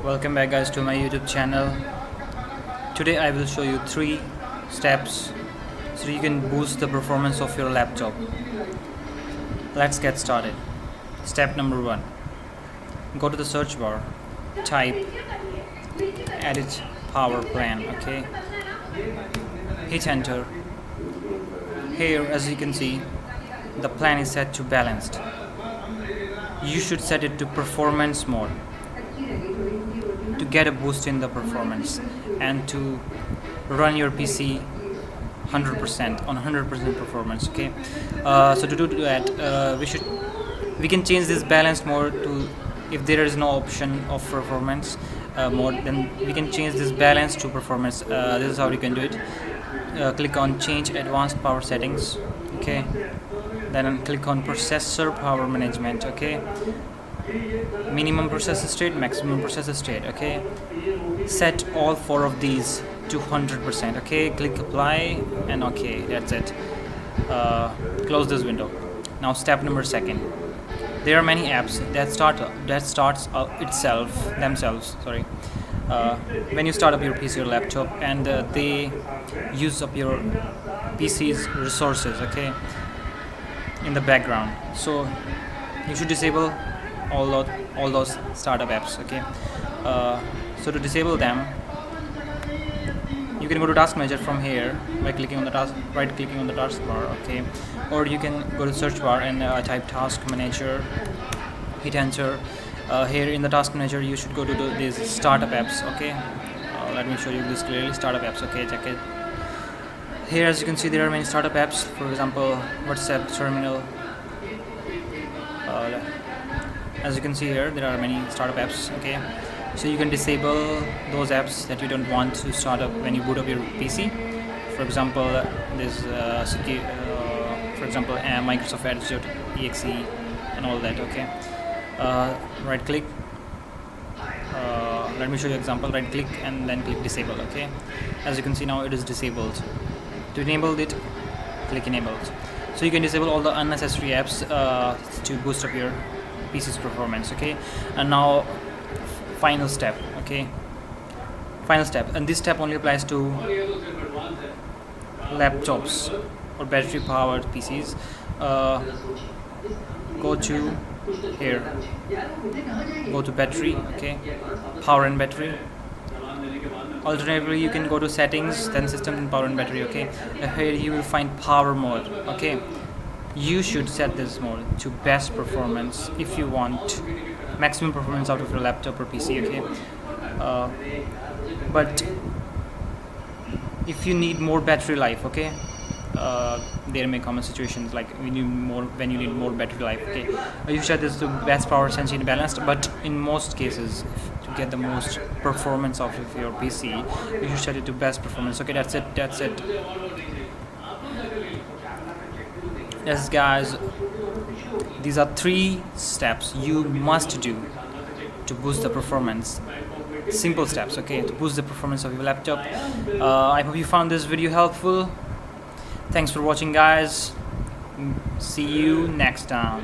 Welcome back guys to my YouTube channel. Today I will show you 3 steps so you can boost the performance of your laptop. Let's get started. Step number 1. Go to the search bar, type edit power plan, okay? Hit enter. Here as you can see the plan is set to balanced. You should set it to performance mode to get a boost in the performance and to run your PC 100% on 100% performance, okay? So to do that we can change this balanced mode to, if there is no option of performance mode, then we can change this balance to performance. This is how you can do it. Click on change advanced power settings, okay? Then click on processor power management, okay? Minimum processor state, maximum processor state, okay? Set all 4 of these to 100%, okay? Click apply and okay, that's it. Close this window. Now step number 2. There are many apps that starts themselves when you start up your PC or laptop, and they use up your PC's resources, okay, in the background. So you should disable all those startup apps, okay? So to disable them, you can go to task manager from here by clicking on the right clicking on the task bar, okay? Or you can go to search bar and type task manager, hit enter. Here in the task manager you should go to these startup apps, okay? Let me show you this clearly. Startup apps, okay, check it. Here as you can see there are many startup apps, for example WhatsApp terminal. As you can see here there are many startup apps, okay? So you can disable those apps that you don't want to start up when you boot up your PC. For example this Microsoft Edge.exe and all that, okay? Right click, let me show you example. Right click and then click disable, okay? As you can see now it is disabled. To enable it, click enabled. So you can disable all the unnecessary apps to boost up your PC's performance, okay? And now final step, okay? Final step, and this step only applies to laptops or battery powered PCs. Go to here, go to battery, okay? Power and battery. Alternatively you can go to settings, then system and power and battery, okay? Here you will find power mode, okay? You should set this mode to best performance if you want maximum performance out of your laptop or PC, okay? But if you need more battery life, okay, there may come situations like when you need more battery life, okay? You set this to best power essentially balanced, but in most cases to get the most performance out of your PC you should set it to best performance, okay? That's it. Yes guys, these are 3 steps you must do to boost the performance. Simple steps, okay, to boost the performance of your laptop. I hope you found this video helpful. Thanks for watching guys. See you next time.